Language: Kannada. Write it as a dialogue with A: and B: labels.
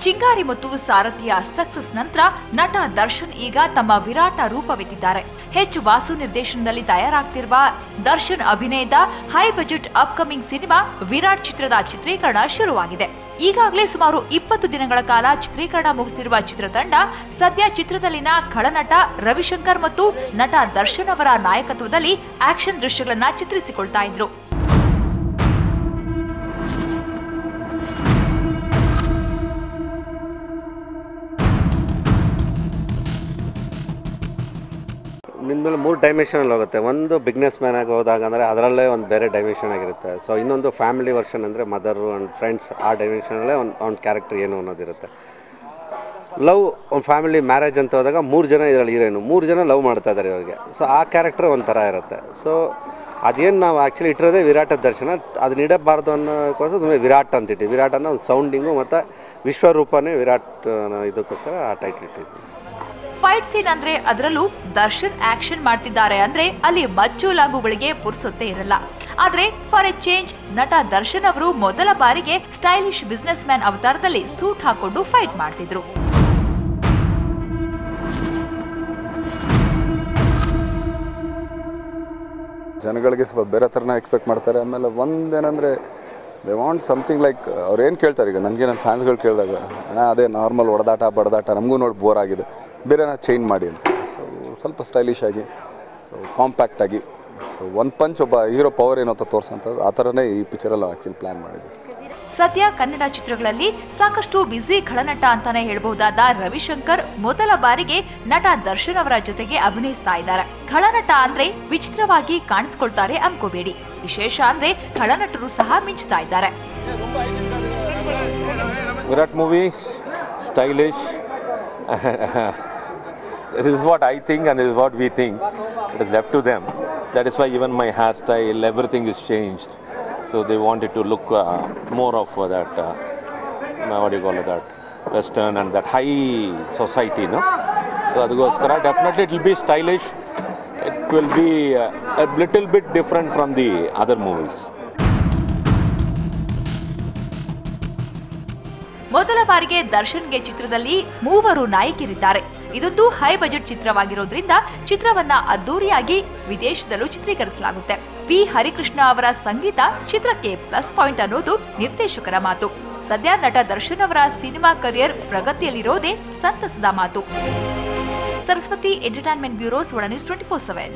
A: ಚಿಂಗಾರಿ ಮತ್ತು ಸಾರಥಿಯ ಸಕ್ಸಸ್ ನಂತರ ನಟ ದರ್ಶನ್ ಈಗ ತಮ್ಮ ವಿರಾಟ ರೂಪವೆತ್ತಿದ್ದಾರೆ. ಎಚ್ ವಾಸು ನಿರ್ದೇಶನದಲ್ಲಿ ತಯಾರಾಗ್ತಿರುವ ದರ್ಶನ್ ಅಭಿನಯದ high budget upcoming cinema Virat ಚಿತ್ರದ ಚಿತ್ರೀಕರಣ ಶುರುವಾಗಿದೆ. ಈಗಾಗಲೇ ಸುಮಾರು 20 ದಿನಗಳ ಕಾಲ ಚಿತ್ರೀಕರಣ ಮುಗಿಸಿರುವ ಚಿತ್ರತಂಡ ಸದ್ಯ ಚಿತ್ರದಲ್ಲಿನ ಖಳನಟ ರವಿಶಂಕರ್ ಮತ್ತು ನಟ ದರ್ಶನ್ ಅವರ ನಾಯಕತ್ವದಲ್ಲಿ ಆಕ್ಷನ್ ದೃಶ್ಯಗಳನ್ನ ಚಿತ್ರಿಸಿಕೊಳ್ತಾ ಇದ್ರು.
B: ನಿಮ್ಮಲ್ಲಿ 3 ಡೈಮೆನ್ಷನಲ್ಲಿ ಹೋಗುತ್ತೆ. ಒಂದು ಬಿಗ್ನೆಸ್ ಮ್ಯಾನ್ ಆಗಿ ಹೋದಾಗ ಅಂದರೆ ಅದರಲ್ಲೇ ಒಂದು ಬೇರೆ ಡೈಮೆನ್ಷನ್ ಆಗಿರುತ್ತೆ. ಸೊ ಇನ್ನೊಂದು ಫ್ಯಾಮಿಲಿ ವರ್ಷನ್ ಅಂದರೆ ಮದರು ಆ್ಯಂಡ್ ಫ್ರೆಂಡ್ಸ್, ಆ ಡೈಮೆನ್ಷನಲ್ಲೇ ಒಂದು ಕ್ಯಾರೆಕ್ಟರ್ ಏನು ಅನ್ನೋದಿರುತ್ತೆ. ಲವ್, ಒಂದು ಫ್ಯಾಮಿಲಿ ಮ್ಯಾರೇಜ್ ಅಂತ ಹೋದಾಗ 3 ಜನ ಇದರಲ್ಲಿ ಹೀರೋಯಿನು, 3 ಜನ ಲವ್ ಮಾಡ್ತಾ ಇದ್ದಾರೆ ಇವ್ರಿಗೆ. ಸೊ ಆ ಕ್ಯಾರೆಕ್ಟರ್ ಒಂಥರ ಇರುತ್ತೆ. ಸೊ ಅದೇನು ನಾವು ಆ್ಯಕ್ಚುಲಿ ಇಟ್ಟಿರೋದೇ ವಿರಾಟ ದರ್ಶನ, ಅದನ್ನ ಇಡಬಾರ್ದು ಅನ್ನೋಕ್ಕೋಸ್ಕರ ಸುಮ್ಮನೆ ವಿರಾಟ್ ಅಂತಿಟ್ಟಿವಿ. ವಿರಾಟ್ ಅನ್ನೋ ಒಂದು ಸೌಂಡಿಂಗು ಮತ್ತು ವಿಶ್ವರೂಪನೇ ವಿರಾಟ್ ಇದಕ್ಕೋಸ್ಕರ ಆ ಟೈಟ್ಲ್ ಇಟ್ಟಿದ್ವಿ.
A: ಫೈಟ್ ಸೀನ್ ಅಂದ್ರೆ ಅದರಲ್ಲೂ ದರ್ಶನ್ ಆಕ್ಷನ್ ಮಾಡ್ತಿದ್ದಾರೆ ಅಂದ್ರೆ ಅಲ್ಲಿ ಮಚ್ಚು ಲಾಗುಗಳಿಗೆ ಪುರ್ಸೊತ್ತೇ ಇರಲ್ಲ. ಆದ್ರೆ ಫಾರ್ ಎ ಚೇಂಜ್ ನಟ ದರ್ಶನ್ ಅವರು ಮೊದಲ ಬಾರಿಗೆ ಸ್ಟೈಲಿಶ್ ಬಿಸ್ನೆಸ್ ಮ್ಯಾನ್ ಅವತಾರದಲ್ಲಿ ಸೂಟ್ ಹಾಕೊಂಡು ಫೈಟ್ ಮಾಡ್ತಿದ್ರು.
C: ಜನಗಳಿಗೆ ಸ್ವಲ್ಪ ಬೇರೆ ಥರನ ಎಕ್ಸ್ಪೆಕ್ಟ್ ಮಾಡ್ತಾರೆ. ಆಮೇಲೆ ಒಂದೇನಂದರೆ ದೇ ವಾಂಟ್ ಸಮಥಿಂಗ್ ಲೈಕ್ ಅವ್ರು ಏನು ಕೇಳ್ತಾರೆ. ಈಗ ನನಗೆ ನನ್ನ ಫ್ಯಾನ್ಸ್ಗಳು ಕೇಳಿದಾಗ ಅದೇ ನಾರ್ಮಲ್ ಹೊಡೆದಾಟ ಬಡದಾಟ ನಮಗೂ ನೋಡಿ ಬೋರ್ ಆಗಿದೆ, ಬೇರೆನ ಚೇಂಜ್ ಮಾಡಿ ಅಂತ. ಸೊ ಸ್ವಲ್ಪ ಸ್ಟೈಲಿಶ್ ಆಗಿ, ಸೊ ಕಾಂಪ್ಯಾಕ್ಟ್ ಆಗಿ, ಸೊ ಒನ್ ಪಂಚ್ ಒಬ್ಬ ಹೀರೋ ಪವರ್ ಏನೋ ಅಂತ ತೋರಿಸೋಂಥದ್ದು, ಆ ಥರನೇ ಈ ಪಿಕ್ಚರಲ್ಲಿ ಆ್ಯಕ್ಚುಲಿ ಪ್ಲ್ಯಾನ್ ಮಾಡಿದ್ವಿ.
A: ಸದ್ಯ ಕನ್ನಡ ಚಿತ್ರಗಳಲ್ಲಿ ಸಾಕಷ್ಟು ಬ್ಯುಸಿ ಖಳನಟ ಅಂತಾನೆ ಹೇಳಬಹುದಾದ ರವಿಶಂಕರ್ ಮೊದಲ ಬಾರಿಗೆ ನಟ ದರ್ಶನ್ ಅವರ ಜೊತೆಗೆ ಅಭಿನಯಿಸ್ತಾ ಇದ್ದಾರೆ. ಖಳನಟ ಅಂದ್ರೆ ವಿಚಿತ್ರವಾಗಿ ಕಾಣಿಸ್ಕೊಳ್ತಾರೆ ಅನ್ಕೋಬೇಡಿ. ವಿಶೇಷ ಅಂದ್ರೆ ಖಳನಟರು ಸಹ ಮಿಂಚ್ತಾ ಇದ್ದಾರೆ.
D: Virat movie stylish. This is what I think and this is what we think. It is left to them. That is why even my hairstyle, everything is changed. So they wanted to look more of that, what do you call it, that Western and that high society, no? So adugoskara definitely it will be stylish. It will be a little bit different from the other movies.
A: ಮೊದಲ ಬಾರಿಗೆ ದರ್ಶನ್ಗೆ ಚಿತ್ರದಲ್ಲಿ 3 ನಾಯಕಿಯರಿದ್ದಾರೆ. ಇದೊಂದು ಹೈ ಬಜೆಟ್ ಚಿತ್ರವಾಗಿರೋದ್ರಿಂದ ಚಿತ್ರವನ್ನ ಅದ್ದೂರಿಯಾಗಿ ವಿದೇಶದಲ್ಲೂ ಚಿತ್ರೀಕರಿಸಲಾಗುತ್ತೆ. ವಿ ಹರಿಕೃಷ್ಣ ಅವರ ಸಂಗೀತ ಚಿತ್ರಕ್ಕೆ ಪ್ಲಸ್ ಪಾಯಿಂಟ್ ಅನ್ನೋದು ನಿರ್ದೇಶಕರ ಮಾತು. ಸದ್ಯ ನಟ ದರ್ಶನ್ ಅವರ ಸಿನಿಮಾ ಕರಿಯರ್ ಪ್ರಗತಿಯಲ್ಲಿರೋದೇ ಸಂತಸದ ಮಾತು. ಸರಸ್ವತಿ ಎಂಟರ್ಟೈನ್ಮೆಂಟ್ ಬ್ಯೂರೋ, ಸುವರ್ಣ ನ್ಯೂಸ್ 24/7.